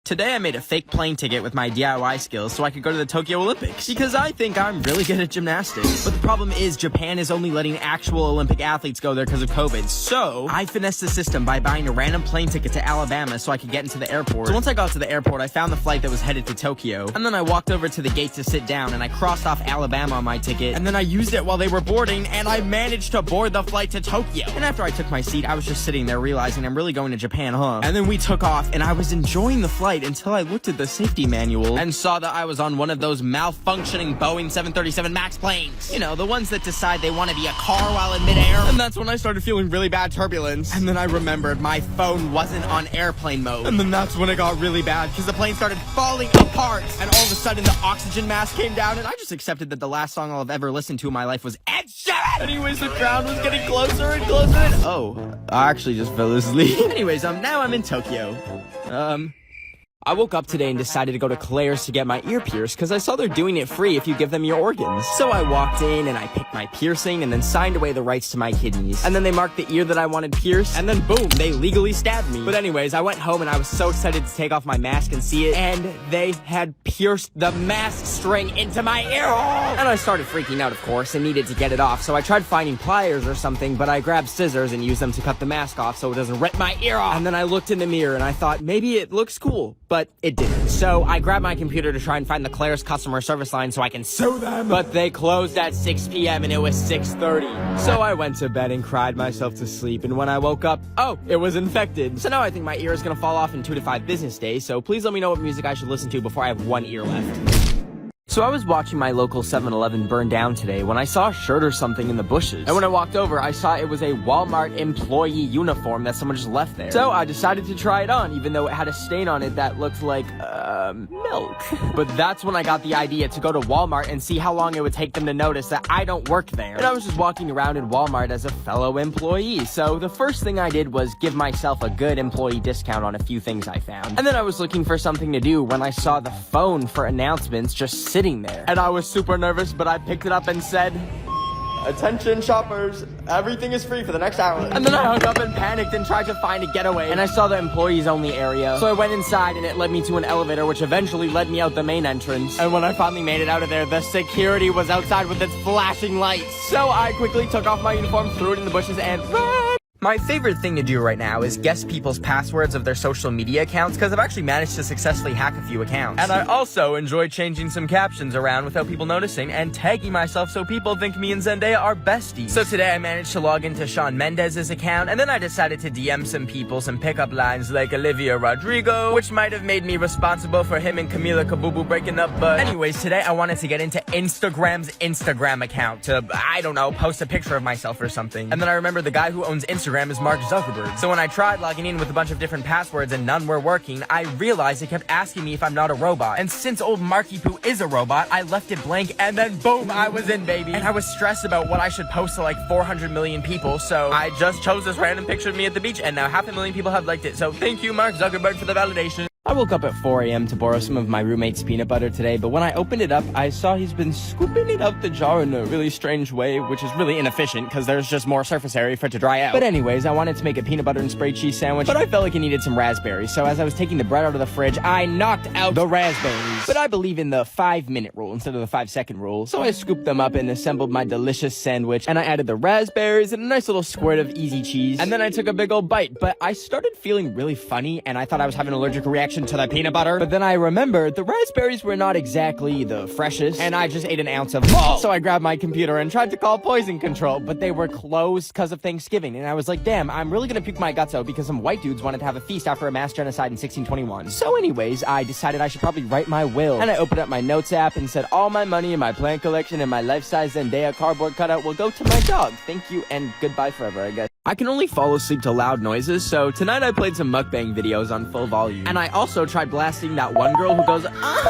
Today I made a fake plane ticket with my DIY skills so I could go to the Tokyo Olympics, because I think I'm really good at gymnastics. But the problem is Japan is only letting actual Olympic athletes go there because of COVID. So I finessed the system by buying a random plane ticket to Alabama so I could get into the airport. So once I got to the airport, I found the flight that was headed to Tokyo. And then I walked over to the gate to sit down, and I crossed off Alabama on my ticket. And then I used it while they were boarding, and I managed to board the flight to Tokyo. And after I took my seat, I was just sitting there realizing I'm really going to Japan, huh? And then we took off, and I was enjoying the flight until I looked at the safety manual and saw that I was on one of those malfunctioning Boeing 737 MAX planes. You know, the ones that decide they want to be a car while in midair. And that's when I started feeling really bad turbulence. And then I remembered my phone wasn't on airplane mode. And then that's when it got really bad, because the plane started falling apart. And all of a sudden, the oxygen mask came down, and I just accepted that the last song I'll have ever listened to in my life was Ed Sheeran! Anyways, the crowd was getting closer and closer. Oh, I actually just fell asleep. Anyways, now I'm in Tokyo. I woke up today and decided to go to Claire's to get my ear pierced because I saw they're doing it free if you give them your organs. So I walked in and I picked my piercing and then signed away the rights to my kidneys. And then they marked the ear that I wanted pierced, and then boom, they legally stabbed me. But anyways, I went home and I was so excited to take off my mask and see it, and they had pierced the mask string into my ear hole! And I started freaking out, of course, and needed to get it off. So I tried finding pliers or something, but I grabbed scissors and used them to cut the mask off so it doesn't rip my ear off. And then I looked in the mirror and I thought, maybe it looks cool. But it didn't. So I grabbed my computer to try and find the Claire's customer service line so I can sue them. But they closed at 6 p.m. and it was 6:30. So I went to bed and cried myself to sleep. And when I woke up, oh, it was infected. So now I think my ear is gonna fall off in 2 to 5 business days. So please let me know what music I should listen to before I have one ear left. So I was watching my local 7-Eleven burn down today when I saw a shirt or something in the bushes. And when I walked over, I saw it was a Walmart employee uniform that someone just left there. So I decided to try it on, even though it had a stain on it that looked like, milk. But that's when I got the idea to go to Walmart and see how long it would take them to notice that I don't work there. And I was just walking around in Walmart as a fellow employee. So the first thing I did was give myself a good employee discount on a few things I found. And then I was looking for something to do when I saw the phone for announcements just sitting there. And I was super nervous, but I picked it up and said, "Attention shoppers, everything is free for the next hour." And then I hung up and panicked and tried to find a getaway. And I saw the employees only area. So I went inside and it led me to an elevator, which eventually led me out the main entrance. And when I finally made it out of there, the security was outside with its flashing lights. So I quickly took off my uniform, threw it in the bushes, and ran. My favorite thing to do right now is guess people's passwords of their social media accounts, because I've actually managed to successfully hack a few accounts. And I also enjoy changing some captions around without people noticing and tagging myself so people think me and Zendaya are besties. So today I managed to log into Shawn Mendes's account, and then I decided to DM some people some pickup lines like Olivia Rodrigo, which might have made me responsible for him and Camila Kabubu breaking up. But anyways, today I wanted to get into Instagram's Instagram account to, I don't know, post a picture of myself or something. And then I remember the guy who owns Instagram is Mark Zuckerberg. So when I tried logging in with a bunch of different passwords and none were working, I realized it kept asking me if I'm not a robot. And since old Marky Poo is a robot, I left it blank, and then boom, I was in, baby. And I was stressed about what I should post to like 400 million people, so I just chose this random picture of me at the beach, and now 500,000 people have liked it. So thank you, Mark Zuckerberg, for the validation. I woke up at 4 a.m. to borrow some of my roommate's peanut butter today, but when I opened it up, I saw he's been scooping it out the jar in a really strange way, which is really inefficient because there's just more surface area for it to dry out. But anyways, I wanted to make a peanut butter and spray cheese sandwich, but I felt like it needed some raspberries, so as I was taking the bread out of the fridge, I knocked out the raspberries. But I believe in the 5-minute rule instead of the 5-second rule, so I scooped them up and assembled my delicious sandwich, and I added the raspberries and a nice little squirt of easy cheese, and then I took a big old bite, but I started feeling really funny, and I thought I was having an allergic reaction to the peanut butter. But then I remembered the raspberries were not exactly the freshest, and I just ate an ounce of both. So I grabbed my computer and tried to call poison control, but they were closed because of Thanksgiving. And I was like, damn, I'm really gonna puke my guts out because some white dudes wanted to have a feast after a mass genocide in 1621. So anyways, I decided I should probably write my will. And I opened up my notes app and said all my money in my plant collection and my life-size Zendaya cardboard cutout will go to my dog. Thank you and goodbye forever, I guess. I can only fall asleep to loud noises, so tonight I played some mukbang videos on full volume. And I also tried blasting that one girl who goes,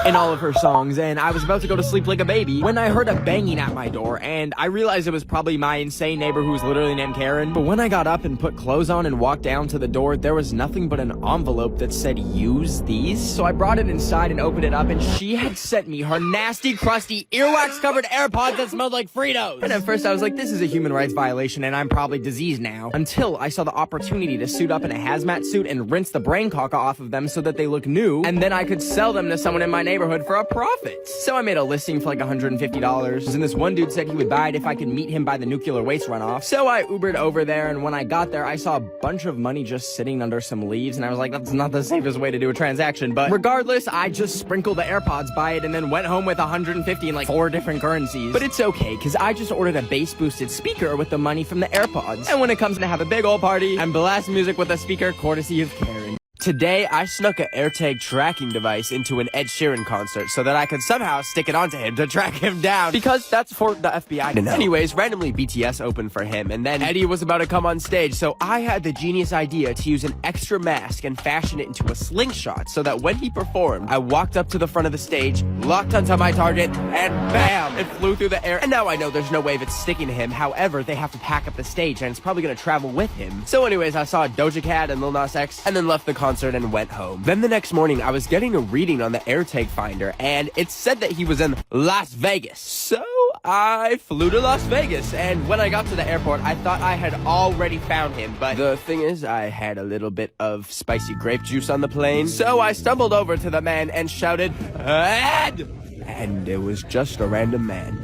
in all of her songs, and I was about to go to sleep like a baby when I heard a banging at my door, and I realized it was probably my insane neighbor who was literally named Karen. But when I got up and put clothes on and walked down to the door, there was nothing but an envelope that said, use these. So I brought it inside and opened it up, and she had sent me her nasty, crusty, earwax-covered AirPods that smelled like Fritos. And at first I was like, this is a human rights violation, and I'm probably diseased now. now. Until I saw the opportunity to suit up in a hazmat suit and rinse the brain caca off of them so that they look new, and then I could sell them to someone in my neighborhood for a profit. So I made a listing for like $150, and this one dude said he would buy it if I could meet him by the nuclear waste runoff. So I Ubered over there, and when I got there, I saw a bunch of money just sitting under some leaves, and I was like, that's not the safest way to do a transaction. But regardless, I just sprinkled the AirPods by it and then went home with 150 in like 4 different currencies. But it's okay, because I just ordered a bass boosted speaker with the money from the AirPods. And when it comes to have a big old party and blast music with a speaker courtesy of Karen. Today, I snuck an AirTag tracking device into an Ed Sheeran concert so that I could somehow stick it onto him to track him down, because that's for the FBI to know. Anyways, randomly BTS opened for him, and then Eddie was about to come on stage, so I had the genius idea to use an extra mask and fashion it into a slingshot so that when he performed, I walked up to the front of the stage, locked onto my target, and bam! It flew through the air. And now I know there's no way of it sticking to him. However, they have to pack up the stage, and it's probably gonna travel with him. So anyways, I saw Doja Cat and Lil Nas X, and then left the concert and went home. Then the next morning, I was getting a reading on the AirTag finder, and it said that he was in Las Vegas. So I flew to Las Vegas, and when I got to the airport, I thought I had already found him, but the thing is, I had a little bit of spicy grape juice on the plane, so I stumbled over to the man and shouted, "Ed!" And it was just a random man.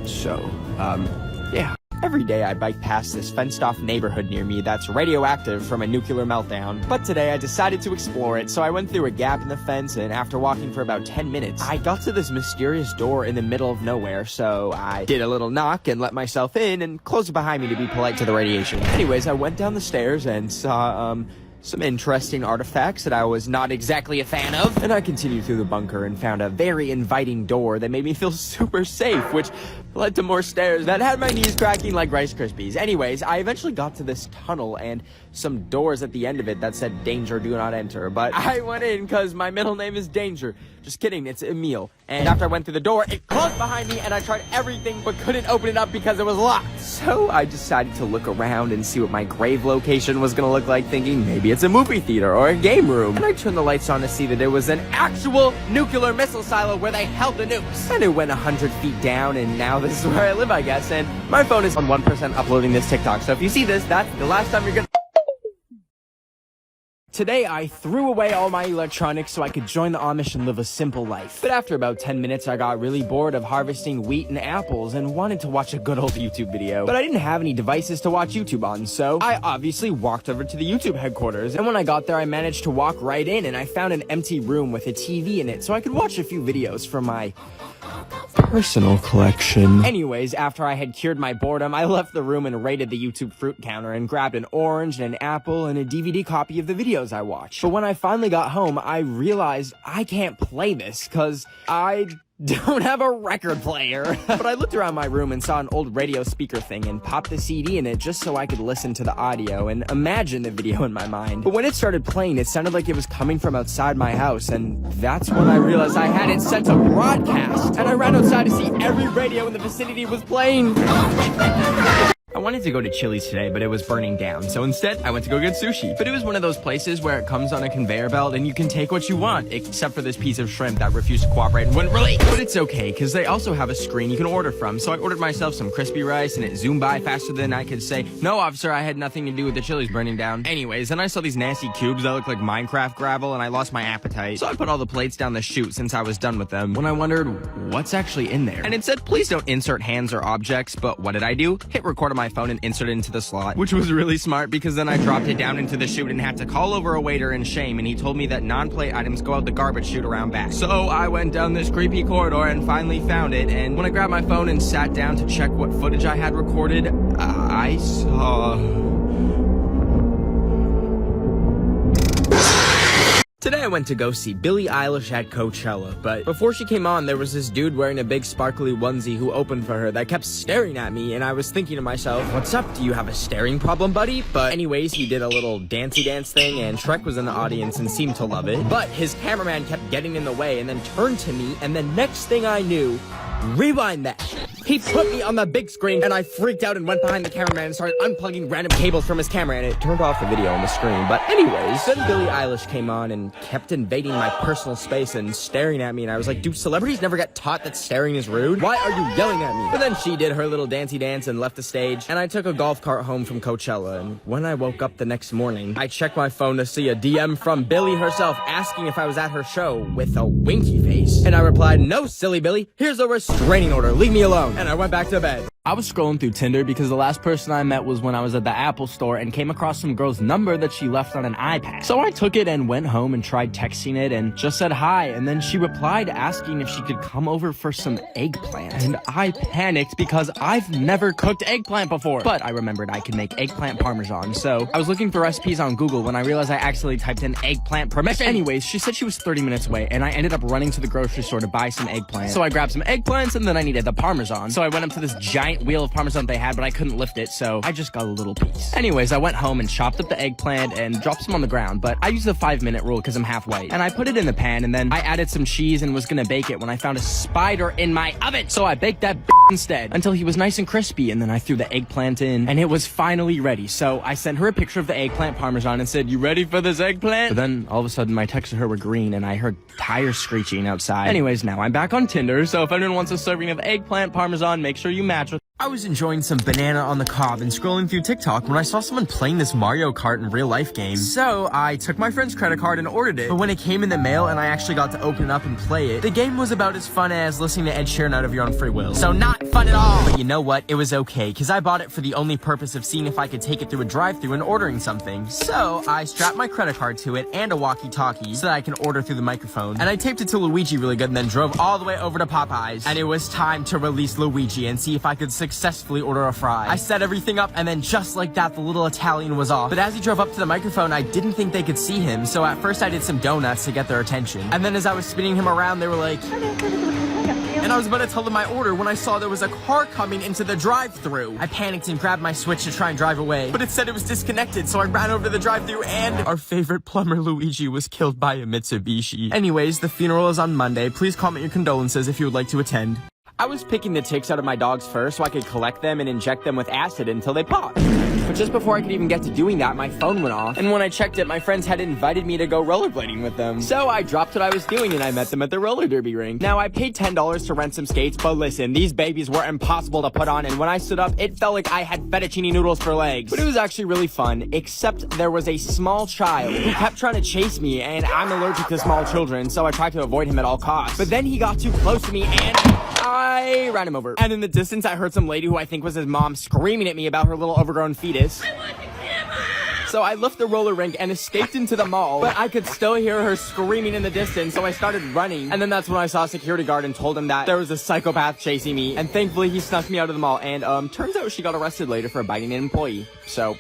So, yeah. Every day I bike past this fenced-off neighborhood near me that's radioactive from a nuclear meltdown. But today I decided to explore it, so I went through a gap in the fence, and after walking for about 10 minutes, I got to this mysterious door in the middle of nowhere, so I did a little knock and let myself in and closed it behind me to be polite to the radiation. Anyways, I went down the stairs and saw, some interesting artifacts that I was not exactly a fan of. And I continued through the bunker and found a very inviting door that made me feel super safe, which led to more stairs that had my knees cracking like Rice Krispies. Anyways, I eventually got to this tunnel and some doors at the end of it that said danger, do not enter. But I went in because my middle name is Danger. Just kidding, it's Emil. And after I went through the door, it closed behind me and I tried everything but couldn't open it up because it was locked. So I decided to look around and see what my grave location was gonna look like, thinking maybe it's a movie theater or a game room. And I turned the lights on to see that it was an actual nuclear missile silo where they held the nukes. And it went 100 feet down, and now this is where I live, I guess. And my phone is on 1% uploading this TikTok, so if you see this, that's the last time you're gonna... Today, I threw away all my electronics so I could join the Amish and live a simple life. But after about 10 minutes, I got really bored of harvesting wheat and apples and wanted to watch a good old YouTube video. But I didn't have any devices to watch YouTube on, so I obviously walked over to the YouTube headquarters. And when I got there, I managed to walk right in, and I found an empty room with a TV in it so I could watch a few videos from my personal collection. Anyways, after I had cured my boredom, I left the room and raided the YouTube fruit counter and grabbed an orange and an apple and a DVD copy of the videos I watched. But when I finally got home, I realized I can't play this because I don't have a record player. But I looked around my room and saw an old radio speaker thing and popped the CD in it just so I could listen to the audio and imagine the video in my mind. But when it started playing, it sounded like it was coming from outside my house, and that's when I realized I had it set to broadcast. And I ran outside to see every radio in the vicinity was playing. I wanted to go to Chili's today, but it was burning down, so instead, I went to go get sushi. But it was one of those places where it comes on a conveyor belt and you can take what you want, except for this piece of shrimp that refused to cooperate and wouldn't release. But it's okay, because they also have a screen you can order from, so I ordered myself some crispy rice, and it zoomed by faster than I could say, "No, officer, I had nothing to do with the Chili's burning down." Anyways, then I saw these nasty cubes that look like Minecraft gravel, and I lost my appetite. So I put all the plates down the chute since I was done with them, when I wondered what's actually in there. And it said, please don't insert hands or objects, but what did I do? Hit record on my phone and insert it into the slot, which was really smart because then I dropped it down into the chute and had to call over a waiter in shame, and he told me that non-plate items go out the garbage chute around back. So I went down this creepy corridor and finally found it, and when I grabbed my phone and sat down to check what footage I had recorded, I saw... Today I went to go see Billie Eilish at Coachella, but before she came on, there was this dude wearing a big sparkly onesie who opened for her that kept staring at me, and I was thinking to myself, what's up, do you have a staring problem, buddy? But anyways, he did a little dancey dance thing, and Shrek was in the audience and seemed to love it, but his cameraman kept getting in the way and then turned to me, and the next thing I knew, rewind that. He put me on the big screen, and I freaked out and went behind the cameraman and started unplugging random cables from his camera, and it turned off the video on the screen. But anyways, then Billie Eilish came on and kept invading my personal space and staring at me, and I was like, do celebrities never get taught that staring is rude? Why are you yelling at me? But then she did her little dancey dance and left the stage, and I took a golf cart home from Coachella, and when I woke up the next morning, I checked my phone to see a DM from Billie herself asking if I was at her show with a winky face. And I replied, no, silly Billie, here's a restraining order, leave me alone. And I went back to bed. I was scrolling through Tinder because the last person I met was when I was at the Apple store and came across some girl's number that she left on an iPad. So I took it and went home and tried texting it and just said hi, and then she replied asking if she could come over for some eggplant. And I panicked because I've never cooked eggplant before. But I remembered I could make eggplant parmesan, so I was looking for recipes on Google when I realized I accidentally typed in eggplant permission. Anyways, she said she was 30 minutes away, and I ended up running to the grocery store to buy some eggplant. So I grabbed some eggplants, and then I needed the parmesan. So I went up to this giant wheel of parmesan they had, but I couldn't lift it, so I just got a little piece. Anyways, I went home and chopped up the eggplant and dropped some on the ground, but I used the 5-minute rule because I'm half white. And I put it in the pan, and then I added some cheese and was gonna bake it when I found a spider in my oven. So I baked that instead until he was nice and crispy, and then I threw the eggplant in, and it was finally ready. So I sent her a picture of the eggplant parmesan and said, you ready for this eggplant? But then all of a sudden my texts to her were green, and I heard tires screeching outside. Anyways, now I'm back on Tinder, so if anyone wants a serving of eggplant parmesan, make sure you match with. I was enjoying some banana on the cob and scrolling through TikTok when I saw someone playing this Mario Kart in real life game. So I took my friend's credit card and ordered it. But when it came in the mail and I actually got to open it up and play it, the game was about as fun as listening to Ed Sheeran out of your own free will. So not fun at all. But you know what? It was okay, because I bought it for the only purpose of seeing if I could take it through a drive-thru and ordering something. So I strapped my credit card to it and a walkie-talkie so that I can order through the microphone. And I taped it to Luigi really good and then drove all the way over to Popeyes. And it was time to release Luigi and see if I could successfully order a fry. I set everything up, and then just like that, the little Italian was off. But as he drove up to the microphone, I didn't think they could see him, so at first I did some donuts to get their attention. And then as I was spinning him around, they were like, and I was about to tell them my order when I saw there was a car coming into the drive-thru. I panicked and grabbed my Switch to try and drive away, but it said it was disconnected, so I ran over to the drive-thru, and our favorite plumber Luigi was killed by a Mitsubishi. Anyways, the funeral is on Monday. Please comment your condolences if you would like to attend. I was picking the ticks out of my dog's fur so I could collect them and inject them with acid until they popped. But just before I could even get to doing that, my phone went off, and when I checked it, my friends had invited me to go rollerblading with them. So I dropped what I was doing and I met them at the roller derby rink. Now, I paid $10 to rent some skates, but listen, these babies were impossible to put on, and when I stood up, it felt like I had fettuccine noodles for legs. But it was actually really fun, except there was a small child who kept trying to chase me, and I'm allergic to small children, so I tried to avoid him at all costs. But then he got too close to me, and I ran him over. And in the distance, I heard some lady who I think was his mom screaming at me about her little overgrown fetus. So I left the roller rink and escaped into the mall, but I could still hear her screaming in the distance, so I started running. And then that's when I saw a security guard and told him that there was a psychopath chasing me, and thankfully he snuck me out of the mall, and turns out she got arrested later for biting an employee. So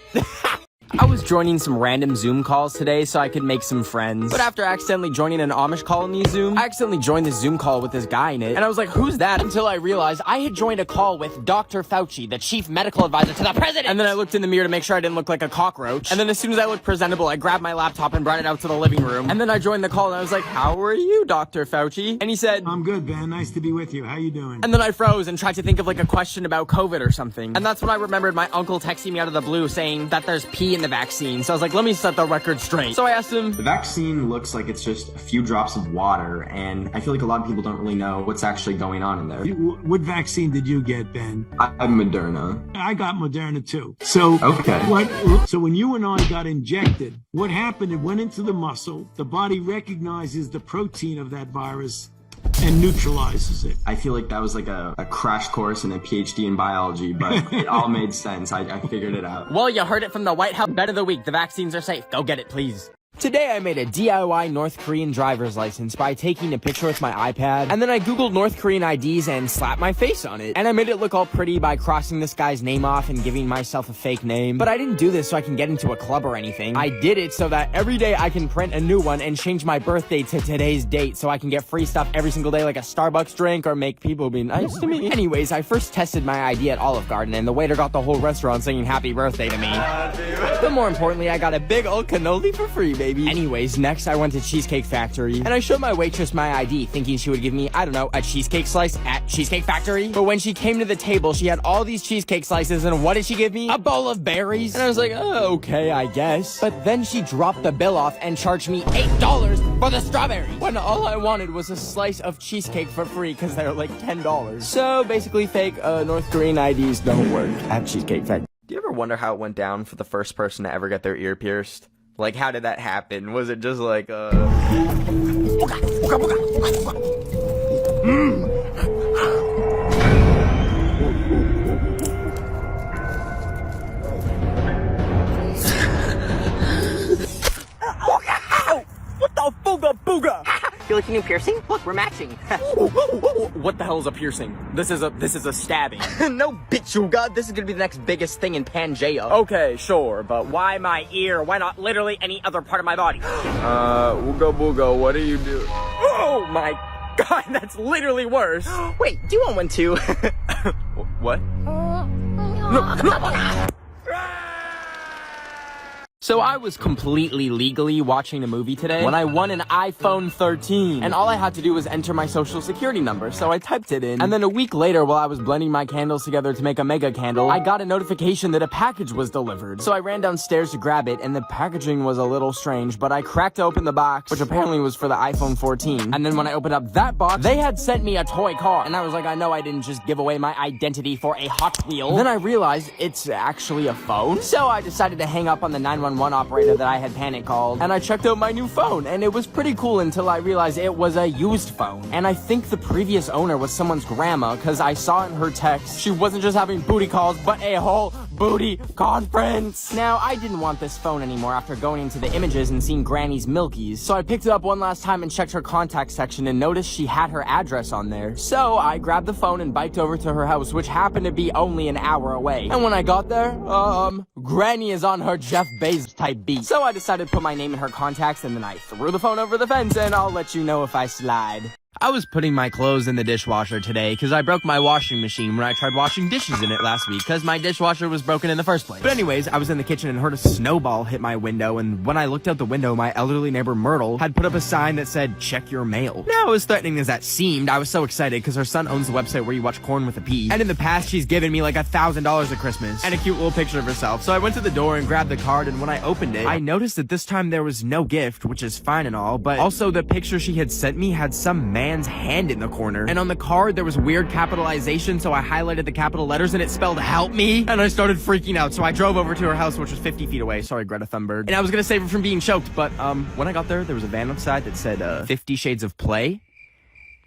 I was joining some random Zoom calls today so I could make some friends. But after accidentally joining an Amish colony Zoom, I accidentally joined the Zoom call with this guy in it. And I was like, who's that? Until I realized I had joined a call with Dr. Fauci, the chief medical advisor to the president. And then I looked in the mirror to make sure I didn't look like a cockroach. And then as soon as I looked presentable, I grabbed my laptop and brought it out to the living room. And then I joined the call and I was like, how are you, Dr. Fauci? And he said, I'm good, Ben. Nice to be with you. How you doing? And then I froze and tried to think of like a question about COVID or something. And that's when I remembered my uncle texting me out of the blue saying that there's pee in the vaccine. So I was like, let me set the record straight. So I asked him, the vaccine looks like it's just a few drops of water, and I feel like a lot of people don't really know what's actually going on in there. What vaccine did you get, Ben? I'm Moderna. I got Moderna too. So okay. So when you and I got injected, what happened? It went into the muscle. The body recognizes the protein of that virus and neutralizes it. I feel like that was like a crash course and a PhD in biology, but it all made sense. I figured it out. Well, you heard it from the White House. Bet of the week. The vaccines are safe. Go get it, please. Today I made a DIY North Korean driver's license by taking a picture with my iPad, and then I googled North Korean IDs and slapped my face on it. And I made it look all pretty by crossing this guy's name off and giving myself a fake name. But I didn't do this so I can get into a club or anything. I did it so that every day I can print a new one and change my birthday to today's date so I can get free stuff every single day like a Starbucks drink or make people be nice to me. Anyways, I first tested my ID at Olive Garden and the waiter got the whole restaurant singing happy birthday to me. But more importantly, I got a big old cannoli for free, baby. baby. Anyways, next I went to Cheesecake Factory, and I showed my waitress my ID, thinking she would give me, I don't know, a cheesecake slice at Cheesecake Factory. But when she came to the table, she had all these cheesecake slices, and what did she give me? A bowl of berries. And I was like, oh, okay, I guess. But then she dropped the bill off and charged me $8 for the strawberry, when all I wanted was a slice of cheesecake for free because they're like $10. So basically fake North Korean IDs don't work at Cheesecake Factory. Do you ever wonder how it went down for the first person to ever get their ear pierced? Like, how did that happen? Was it just like, What the booga booga? Feel like a new piercing? Look, we're matching. What the hell is a piercing? This is a stabbing. No, bitch, you god. This is gonna be the next biggest thing in Pangea. Okay, sure, but why my ear? Why not literally any other part of my body? Ooga booga, what do you do? Oh my god, that's literally worse. Wait, do you want one too? What? No. So I was completely legally watching a movie today when I won an iPhone 13. And all I had to do was enter my social security number, so I typed it in. And then a week later, while I was blending my candles together to make a mega candle, I got a notification that a package was delivered. So I ran downstairs to grab it, and the packaging was a little strange, but I cracked open the box, which apparently was for the iPhone 14. And then when I opened up that box, they had sent me a toy car. And I was like, I know I didn't just give away my identity for a Hot Wheel. And then I realized it's actually a phone. So I decided to hang up on the 911 operator that I had panic called, and I checked out my new phone, and it was pretty cool until I realized it was a used phone. And I think the previous owner was someone's grandma, because I saw in her text she wasn't just having booty calls, but a whole booty conference. Now, I didn't want this phone anymore after going into the images and seeing Granny's Milkies, so I picked it up one last time and checked her contact section and noticed she had her address on there. So I grabbed the phone and biked over to her house, which happened to be only an hour away. And when I got there, Granny is on her Jeff Bezos type beat. So I decided to put my name in her contacts, and then I threw the phone over the fence, and I'll let you know if I slide. I was putting my clothes in the dishwasher today because I broke my washing machine when I tried washing dishes in it last week because my dishwasher was broken in the first place. But anyways, I was in the kitchen and heard a snowball hit my window, and when I looked out the window, my elderly neighbor Myrtle had put up a sign that said, check your mail. Now, as threatening as that seemed, I was so excited because her son owns the website where you watch Corn with a P, and in the past, she's given me like $1,000 at Christmas and a cute little picture of herself. So I went to the door and grabbed the card, and when I opened it, I noticed that this time there was no gift, which is fine and all, but also the picture she had sent me had some man's hand in the corner, and on the card there was weird capitalization, so I highlighted the capital letters and it spelled help me, and I started freaking out. So I drove over to her house, which was 50 feet away. Sorry, Greta Thunberg. And I was gonna save her from being choked, but when I got there was a van outside that said 50 Shades of Play,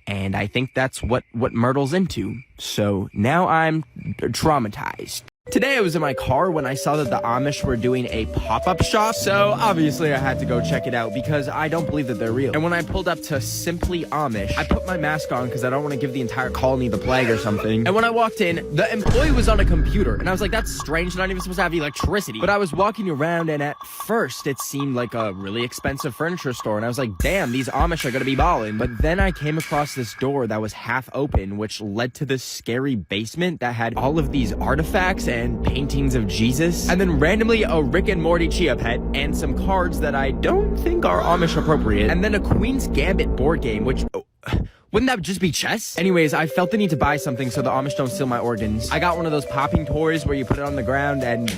and I think that's what Myrtle's into. So now I'm traumatized. Today I was in my car when I saw that the Amish were doing a pop-up shop, so obviously I had to go check it out because I don't believe that they're real. And when I pulled up to Simply Amish, I put my mask on because I don't want to give the entire colony the plague or something. And when I walked in, the employee was on a computer, and I was like, that's strange, they're not even supposed to have electricity. But I was walking around, and at first it seemed like a really expensive furniture store, and I was like, damn, these Amish are gonna be ballin'. But then I came across this door that was half open, which led to this scary basement that had all of these artifacts and paintings of Jesus, and then randomly a Rick and Morty Chia Pet, and some cards that I don't think are Amish appropriate, and then a Queen's Gambit board game, which... wouldn't that just be chess? Anyways, I felt the need to buy something so the Amish don't steal my organs. I got one of those popping toys where you put it on the ground, and...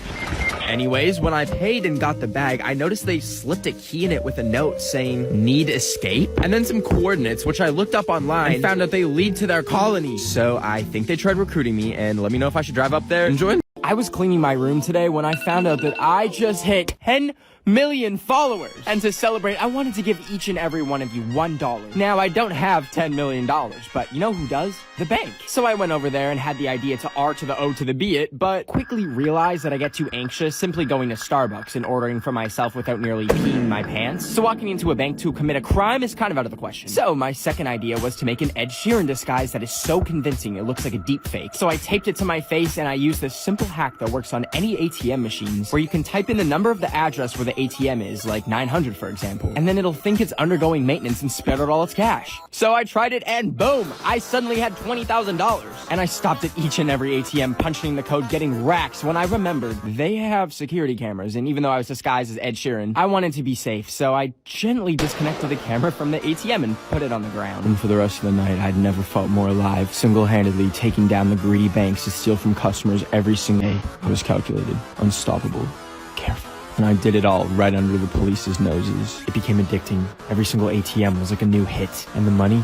anyways, when I paid and got the bag, I noticed they slipped a key in it with a note saying, need escape? And then some coordinates, which I looked up online and found out they lead to their colony. So I think they tried recruiting me, and let me know if I should drive up there and join. I was cleaning my room today when I found out that I just hit 10 million followers. And to celebrate, I wanted to give each and every one of you $1. Now, I don't have $10 million, but you know who does? The bank. So I went over there and had the idea to R to the O to the B it, but quickly realized that I get too anxious simply going to Starbucks and ordering for myself without nearly peeing my pants. So walking into a bank to commit a crime is kind of out of the question. So my second idea was to make an Ed Sheeran disguise that is so convincing it looks like a deep fake. So I taped it to my face, and I used this simple hack that works on any ATM machines where you can type in the number of the address where the ATM is, like 900 for example. And then it'll think it's undergoing maintenance and spit out all its cash. So I tried it and boom, I suddenly had $20,000. And I stopped at each and every ATM punching the code, getting racks when I remembered they have security cameras. And even though I was disguised as Ed Sheeran, I wanted to be safe. So I gently disconnected the camera from the ATM and put it on the ground. And for the rest of the night, I'd never felt more alive, single-handedly taking down the greedy banks to steal from customers every single day. I was calculated, unstoppable, careful. And I did it all right under the police's noses. It became addicting. Every single ATM was like a new hit. And the money?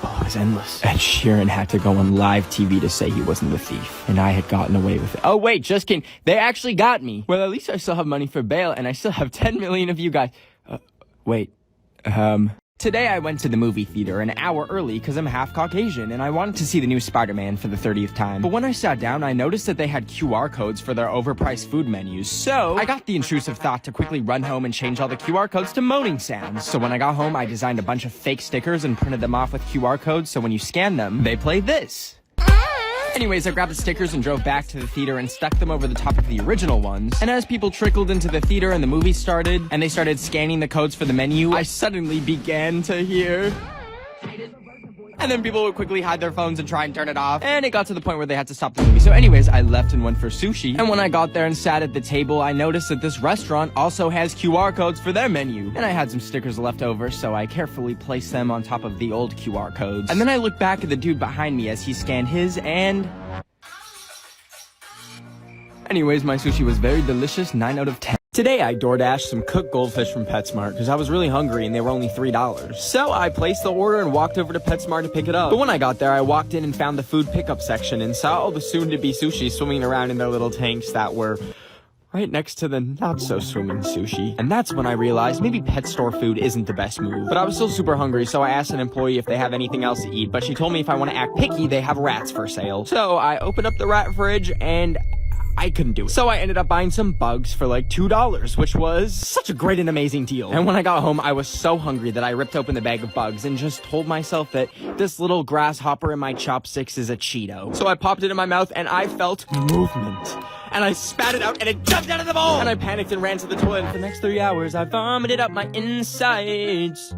Oh, it was endless. Ed Sheeran had to go on live TV to say he wasn't the thief. And I had gotten away with it. Oh, wait, just kidding. They actually got me. Well, at least I still have money for bail, and I still have 10 million of you guys. Today I went to the movie theater an hour early because I'm half Caucasian and I wanted to see the new Spider-Man for the 30th time. But when I sat down, I noticed that they had QR codes for their overpriced food menus. So I got the intrusive thought to quickly run home and change all the QR codes to moaning sounds. So when I got home, I designed a bunch of fake stickers and printed them off with QR codes so when you scan them, they play this. Anyways, I grabbed the stickers and drove back to the theater and stuck them over the top of the original ones. And as people trickled into the theater and the movie started, and they started scanning the codes for the menu, I suddenly began to hear... And then people would quickly hide their phones and try and turn it off. And it got to the point where they had to stop the movie. So anyways, I left and went for sushi. And when I got there and sat at the table, I noticed that this restaurant also has QR codes for their menu. And I had some stickers left over, so I carefully placed them on top of the old QR codes. And then I looked back at the dude behind me as he scanned his, and... Anyways, my sushi was very delicious, 9 out of 10. Today I DoorDashed some cooked goldfish from PetSmart because I was really hungry and they were only $3. So I placed the order and walked over to PetSmart to pick it up. But when I got there, I walked in and found the food pickup section and saw all the soon-to-be sushi swimming around in their little tanks that were right next to the not-so-swimming sushi. And that's when I realized maybe pet store food isn't the best move. But I was still super hungry, so I asked an employee if they have anything else to eat. But she told me if I want to act picky, they have rats for sale. So I opened up the rat fridge and... I couldn't do it. So I ended up buying some bugs for like $2, which was such a great and amazing deal. And when I got home, I was so hungry that I ripped open the bag of bugs and just told myself that this little grasshopper in my chopsticks is a Cheeto. So I popped it in my mouth and I felt movement. And I spat it out and it jumped out of the bowl! And I panicked and ran to the toilet. And for the next 3 hours, I vomited up my insides.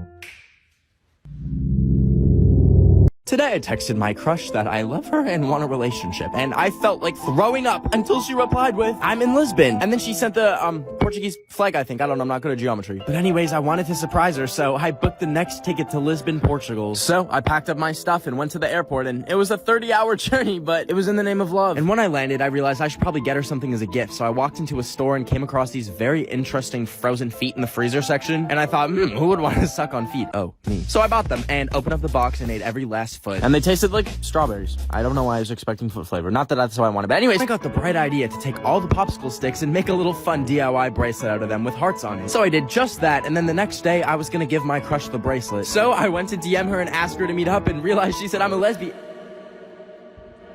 Today I texted my crush that I love her and want a relationship, and I felt like throwing up until she replied with, I'm in Lisbon. And then she sent the, Portuguese flag, I think. I don't know, I'm not good at geometry. But anyways, I wanted to surprise her, so I booked the next ticket to Lisbon, Portugal. So I packed up my stuff and went to the airport, and it was a 30-hour journey, but it was in the name of love. And when I landed, I realized I should probably get her something as a gift, so I walked into a store and came across these very interesting frozen feet in the freezer section, and I thought, who would want to suck on feet? Oh, me. So I bought them, and opened up the box and ate every last foot. And they tasted like strawberries. I don't know why I was expecting foot flavor. Not that that's what I wanted, but anyways, I got the bright idea to take all the popsicle sticks and make a little fun DIY bracelet out of them with hearts on it. So I did just that, and then the next day, I was gonna give my crush the bracelet. So I went to DM her and asked her to meet up and realized she said I'm a lesbian.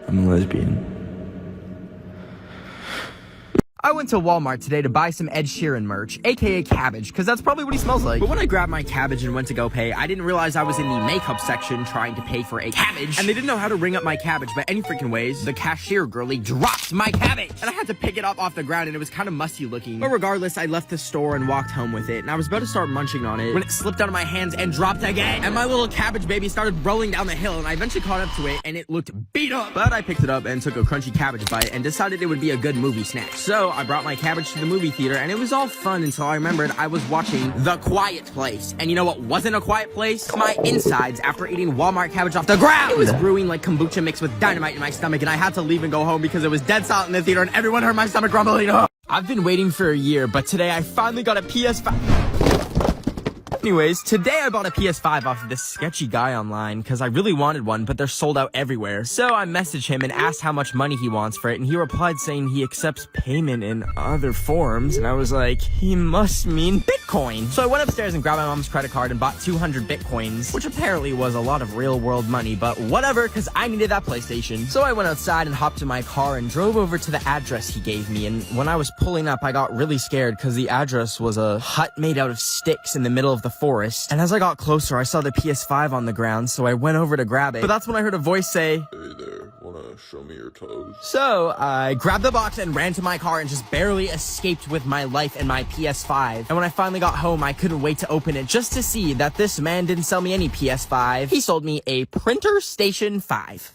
I'm a lesbian. I went to Walmart today to buy some Ed Sheeran merch, aka cabbage, because that's probably what he smells like. But when I grabbed my cabbage and went to go pay, I didn't realize I was in the makeup section trying to pay for a cabbage, and they didn't know how to ring up my cabbage by any freaking ways. The cashier girlie dropped my cabbage, and I had to pick it up off the ground, and it was kind of musty looking. But regardless, I left the store and walked home with it, and I was about to start munching on it when it slipped out of my hands and dropped again, and my little cabbage baby started rolling down the hill, and I eventually caught up to it, and it looked beat up. But I picked it up and took a crunchy cabbage bite and decided it would be a good movie snack. So I brought my cabbage to the movie theater, and it was all fun until I remembered I was watching The Quiet Place. And you know what wasn't a quiet place? My insides after eating Walmart cabbage off the ground. It was brewing like kombucha mixed with dynamite in my stomach, and I had to leave and go home because it was dead silent in the theater and everyone heard my stomach rumbling. I've been waiting for a year, but today I finally got a PS5. Anyways, today I bought a PS5 off of this sketchy guy online because I really wanted one, but they're sold out everywhere. So I messaged him and asked how much money he wants for it, and he replied saying he accepts payment in other forms, and I was like, he must mean Bitcoin. So I went upstairs and grabbed my mom's credit card and bought 200 Bitcoins, which apparently was a lot of real world money, but whatever, because I needed that PlayStation. So I went outside and hopped in my car and drove over to the address he gave me, and when I was pulling up, I got really scared because the address was a hut made out of sticks in the middle of the forest. And as I got closer, I saw the PS5 on the ground, so I went over to grab it. But that's when I heard a voice say, "Hey there, wanna show me your toes? So, I grabbed the box and ran to my car and just barely escaped with my life and my PS5. And when I finally got home, I couldn't wait to open it just to see that this man didn't sell me any PS5. He sold me a Printer Station 5.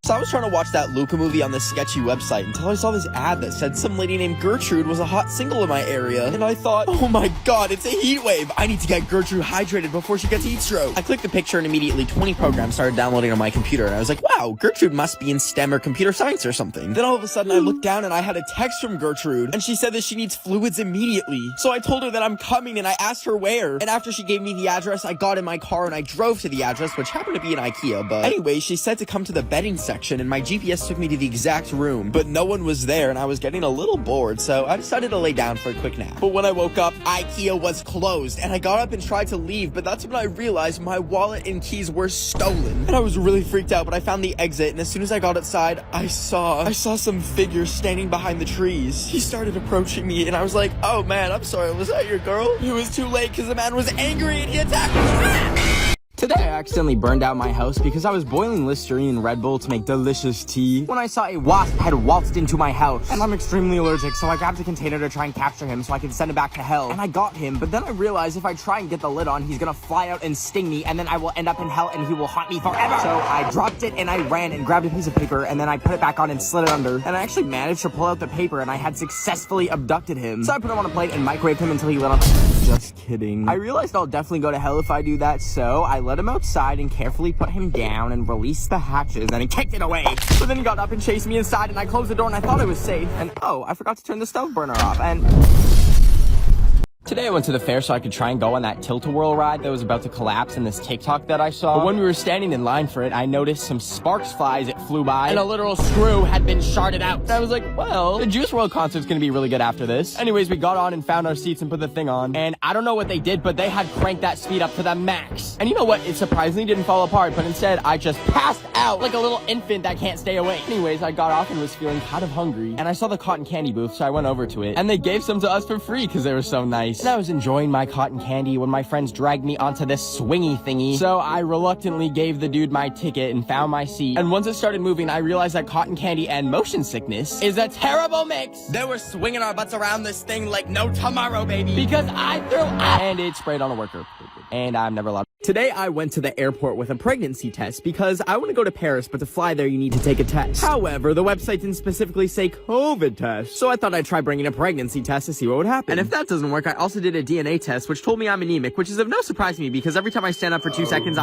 So I was trying to watch that Luca movie on this sketchy website until I saw this ad that said some lady named Gertrude was a hot single in my area. And I thought, oh my god, it's a heat wave. I need to get Gertrude hydrated before she gets heat stroke. I clicked the picture and immediately 20 programs started downloading on my computer. And I was like, wow, Gertrude must be in STEM or computer science or something. Then all of a sudden I looked down and I had a text from Gertrude. And she said that she needs fluids immediately. So I told her that I'm coming and I asked her where. And after she gave me the address, I got in my car and I drove to the address, which happened to be an IKEA. But anyway, she said to come to the bedding section. And my GPS took me to the exact room, but no one was there and I was getting a little bored, so I decided to lay down for a quick nap. But when I woke up, IKEA was closed and I got up and tried to leave, but that's when I realized my wallet and keys were stolen. And I was really freaked out, but I found the exit, and as soon as I got outside, I saw some figures standing behind the trees. He started approaching me and I was like, oh man, I'm sorry, was that your girl? It was too late because the man was angry and he attacked me. Today I accidentally burned out my house because I was boiling Listerine and Red Bull to make delicious tea when I saw a wasp had waltzed into my house. And I'm extremely allergic, so I grabbed a container to try and capture him so I could send him back to hell. And I got him, but then I realized if I try and get the lid on, he's gonna fly out and sting me, and then I will end up in hell and he will haunt me forever. So I dropped it and I ran and grabbed a piece of paper, and then I put it back on and slid it under. And I actually managed to pull out the paper, and I had successfully abducted him. So I put him on a plate and microwaved him until he lit on. Just kidding. I realized I'll definitely go to hell if I do that, so I let him outside and carefully put him down and released the hatches, and he kicked it away. So then he got up and chased me inside, and I closed the door and I thought I was safe. And oh, I forgot to turn the stove burner off. And today I went to the fair so I could try and go on that tilt-a-whirl ride that was about to collapse in this TikTok that I saw. But when we were standing in line for it, I noticed some sparks fly as it flew by, and a literal screw had been sharded out. And I was like, well, the Juice WRLD concert's gonna be really good after this. Anyways, we got on and found our seats and put the thing on, and I don't know what they did, but they had cranked that speed up to the max. And you know what? It surprisingly didn't fall apart, but instead I just passed out like a little infant that can't stay awake. Anyways, I got off and was feeling kind of hungry, and I saw the cotton candy booth, so I went over to it, and they gave some to us for free because they were so nice. And I was enjoying my cotton candy when my friends dragged me onto this swingy thingy. So I reluctantly gave the dude my ticket and found my seat. And once it started moving, I realized that cotton candy and motion sickness is a terrible mix. They were swinging our butts around this thing like no tomorrow, baby. Because I threw up. And it sprayed on a worker. And I'm never allowed. Today I went to the airport with a pregnancy test because I want to go to Paris, but to fly there you need to take a test. However, the website didn't specifically say COVID test, so I thought I'd try bringing a pregnancy test to see what would happen. And if that doesn't work, I also did a DNA test, which told me I'm anemic, which is of no surprise to me because every time I stand up for 2 seconds,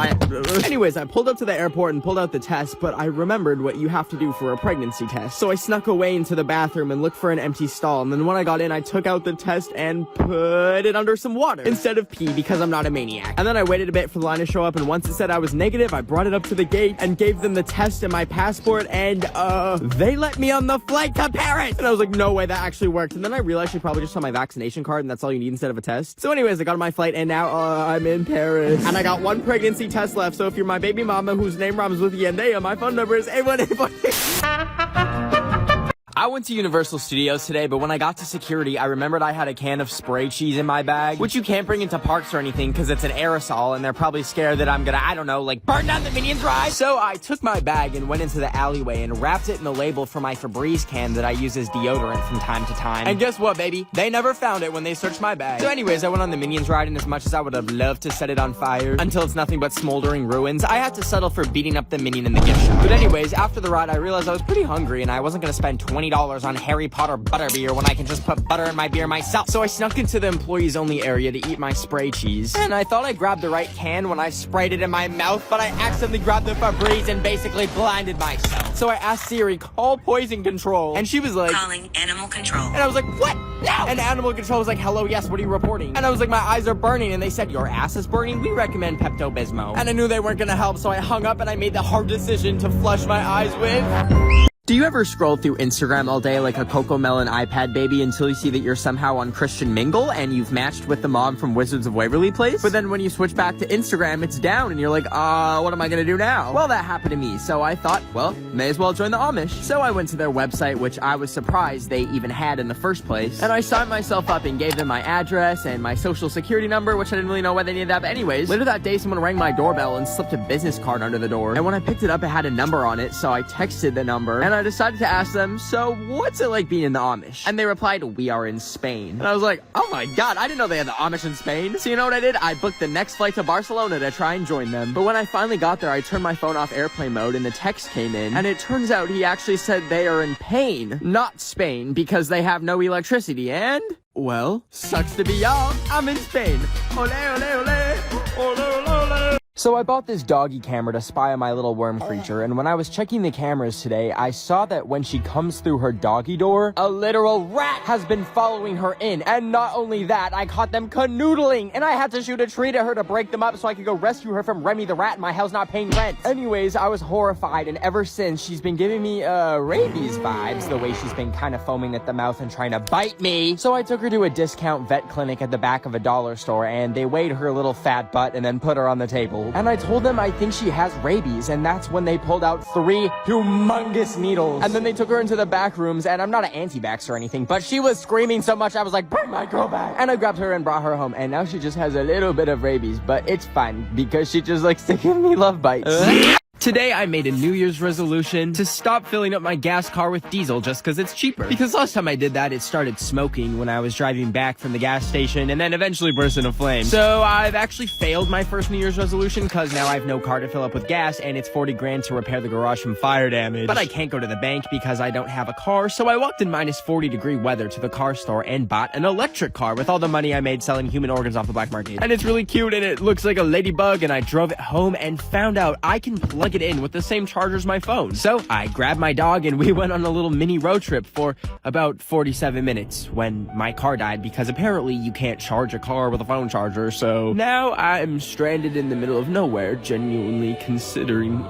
Anyways, I pulled up to the airport and pulled out the test, but I remembered what you have to do for a pregnancy test. So I snuck away into the bathroom and looked for an empty stall, and then when I got in, I took out the test and put it under some water instead of pee because I'm not a maniac. And then I waited a bit for the line to show up, and once it said I was negative, I brought it up to the gate and gave them the test and my passport, and they let me on the flight to Paris. And I was like, no way, that actually worked. And then I realized she probably just saw my vaccination card and that's all you need instead of a test. So anyways, I got on my flight and now I'm in Paris. And I got one pregnancy test left, so if you're my baby mama whose name rhymes with Yandea, my phone number is 818. I went to Universal Studios today, but when I got to security, I remembered I had a can of spray cheese in my bag, which you can't bring into parks or anything because it's an aerosol, and they're probably scared that I'm gonna, I don't know, like burn down the Minions ride. So I took my bag and went into the alleyway and wrapped it in the label for my Febreze can that I use as deodorant from time to time. And guess what, baby? They never found it when they searched my bag. So anyways, I went on the Minions ride, and as much as I would have loved to set it on fire until it's nothing but smoldering ruins, I had to settle for beating up the Minion in the gift shop. But anyways, after the ride, I realized I was pretty hungry, and I wasn't gonna spend $20 on Harry Potter butterbeer when I can just put butter in my beer myself. So I snuck into the employees only area to eat my spray cheese. And I thought I grabbed the right can when I sprayed it in my mouth, but I accidentally grabbed the Febreze and basically blinded myself. So I asked Siri, call poison control. And she was like, calling animal control. And I was like, what? No! And animal control was like, hello, yes, what are you reporting? And I was like, my eyes are burning. And they said, your ass is burning? We recommend Pepto-Bismol. And I knew they weren't gonna help, so I hung up and I made the hard decision to flush my eyes with Do you ever scroll through Instagram all day like a Cocomelon iPad baby until you see that you're somehow on Christian Mingle and you've matched with the mom from Wizards of Waverly Place? But then when you switch back to Instagram, it's down and you're like, what am I gonna do now? Well, that happened to me, so I thought, well, may as well join the Amish. So I went to their website, which I was surprised they even had in the first place, and I signed myself up and gave them my address and my social security number, which I didn't really know why they needed that, but anyways, later that day someone rang my doorbell and slipped a business card under the door, and when I picked it up, it had a number on it, so I texted the number, and I decided to ask them, so what's it like being in the Amish? And they replied, we are in Spain. And I was like, oh my god, I didn't know they had the Amish in Spain. So you know what I did? I booked the next flight to Barcelona to try and join them. But when I finally got there, I turned my phone off airplane mode and the text came in, and it turns out he actually said they are in pain, not Spain, because they have no electricity, and, well, sucks to be y'all, I'm in Spain. Ole, ole, ole, ole, ole, ole. So I bought this doggy camera to spy on my little worm creature, and when I was checking the cameras today, I saw that when she comes through her doggy door, a literal rat has been following her in, and not only that, I caught them canoodling, and I had to shoot a tree to her to break them up so I could go rescue her from Remy the rat in my house not paying rent. Anyways, I was horrified, and ever since, she's been giving me, rabies vibes, the way she's been kind of foaming at the mouth and trying to bite me. So I took her to a discount vet clinic at the back of a dollar store, and they weighed her little fat butt and then put her on the table. And I told them I think she has rabies, and that's when they pulled out 3 humongous needles. And then they took her into the back rooms, and I'm not an anti-vax or anything, but she was screaming so much I was like, bring my girl back. And I grabbed her and brought her home, and now she just has a little bit of rabies, but it's fine because she just likes to give me love bites. Today, I made a New Year's resolution to stop filling up my gas car with diesel just because it's cheaper. Because last time I did that, it started smoking when I was driving back from the gas station and then eventually burst into flames. So I've actually failed my first New Year's resolution because now I have no car to fill up with gas and it's 40 grand to repair the garage from fire damage. But I can't go to the bank because I don't have a car, so I walked in minus 40-degree weather to the car store and bought an electric car with all the money I made selling human organs off the black market. And it's really cute and it looks like a ladybug, and I drove it home and found out I can plug it in with the same charger as my phone. So I grabbed my dog and we went on a little mini road trip for about 47 minutes when my car died, because apparently you can't charge a car with a phone charger. So now I'm stranded in the middle of nowhere, genuinely considering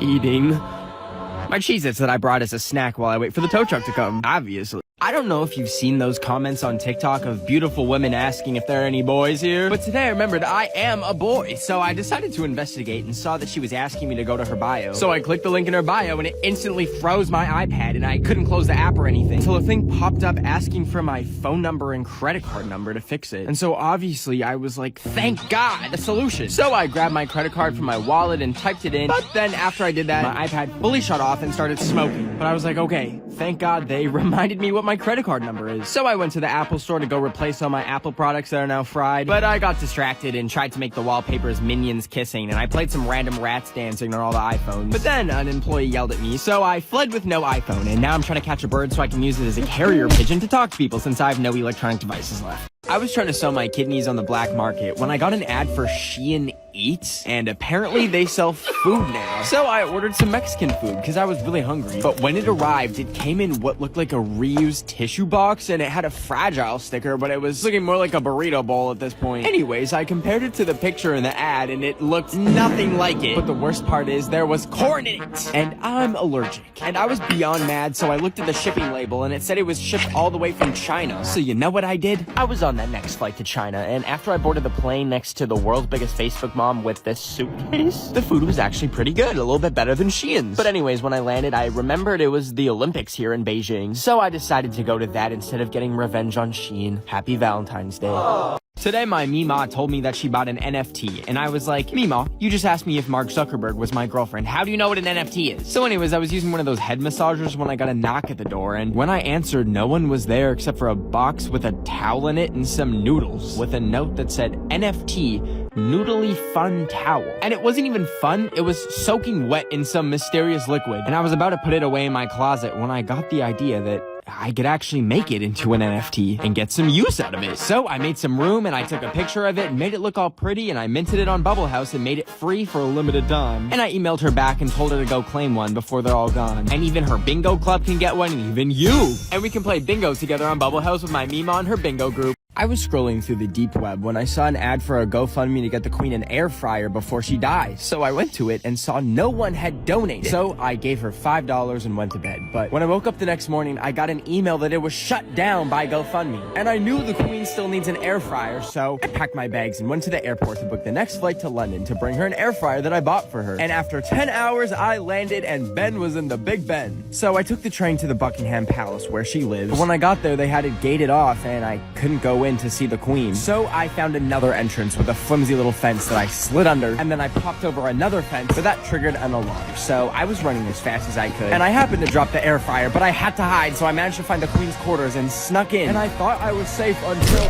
eating my Cheez-Its that I brought as a snack while I wait for the tow truck to come, obviously. I don't know if you've seen those comments on TikTok of beautiful women asking if there are any boys here, but today I remembered I am a boy, so I decided to investigate and saw that she was asking me to go to her bio. So I clicked the link in her bio and it instantly froze my iPad and I couldn't close the app or anything until a thing popped up asking for my phone number and credit card number to fix it. And so obviously I was like, thank God, a solution. So I grabbed my credit card from my wallet and typed it in, but then after I did that, my iPad fully shut off and started smoking. But I was like, okay, thank God they reminded me what my credit card number is. So I went to the Apple store to go replace all my Apple products that are now fried, but I got distracted and tried to make the wallpapers minions kissing, and I played some random rats dancing on all the iPhones. But then an employee yelled at me, so I fled with no iPhone, and now I'm trying to catch a bird so I can use it as a carrier pigeon to talk to people since I have no electronic devices left. I was trying to sell my kidneys on the black market when I got an ad for Shein Eats, and apparently they sell food now. So I ordered some Mexican food because I was really hungry. But when it arrived, it came in what looked like a reused tissue box, and it had a fragile sticker, but it was looking more like a burrito bowl at this point. Anyways, I compared it to the picture in the ad, and it looked nothing like it. But the worst part is there was corn in it, and I'm allergic. And I was beyond mad, so I looked at the shipping label, and it said it was shipped all the way from China. So you know what I did? I was on that next flight to China, and after I boarded the plane next to the world's biggest Facebook mom with this suitcase, the food was actually pretty good, a little bit better than Shein's. But anyways, when I landed, I remembered it was the Olympics here in Beijing, so I decided to go to that instead of getting revenge on Shein. Happy Valentine's Day. Aww. Today, my Mima told me that she bought an NFT, and I was like, Mima, you just asked me if Mark Zuckerberg was my girlfriend. How do you know what an NFT is? So anyways, I was using one of those head massagers when I got a knock at the door, and when I answered, no one was there except for a box with a towel in it and some noodles, with a note that said, NFT, noodly fun towel. And it wasn't even fun, it was soaking wet in some mysterious liquid. And I was about to put it away in my closet when I got the idea that I could actually make it into an NFT and get some use out of it. So I made some room and I took a picture of it and made it look all pretty, and I minted it on Bubble House and made it free for a limited time. And I emailed her back and told her to go claim one before they're all gone. And even her bingo club can get one, and even you. And we can play bingo together on Bubble House with my Mima and her bingo group. I was scrolling through the deep web when I saw an ad for a GoFundMe to get the Queen an air fryer before she dies. So I went to it and saw no one had donated. So I gave her $5 and went to bed. But when I woke up the next morning, I got an email that it was shut down by GoFundMe. And I knew the Queen still needs an air fryer, so I packed my bags and went to the airport to book the next flight to London to bring her an air fryer that I bought for her. And after 10 hours, I landed and Ben was in the Big Ben. So I took the train to the Buckingham Palace where she lives. But when I got there, they had it gated off and I couldn't go in to see the Queen. So I found another entrance with a flimsy little fence that I slid under, and then I popped over another fence, but that triggered an alarm. So I was running as fast as I could, and I happened to drop the air fryer, but I had to hide, so I managed to find the Queen's quarters and snuck in. And I thought I was safe until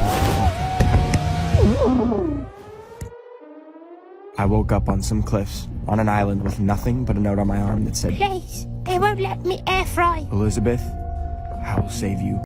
I woke up on some cliffs on an island with nothing but a note on my arm that said, Please, they won't let me air fry. Elizabeth, I will save you.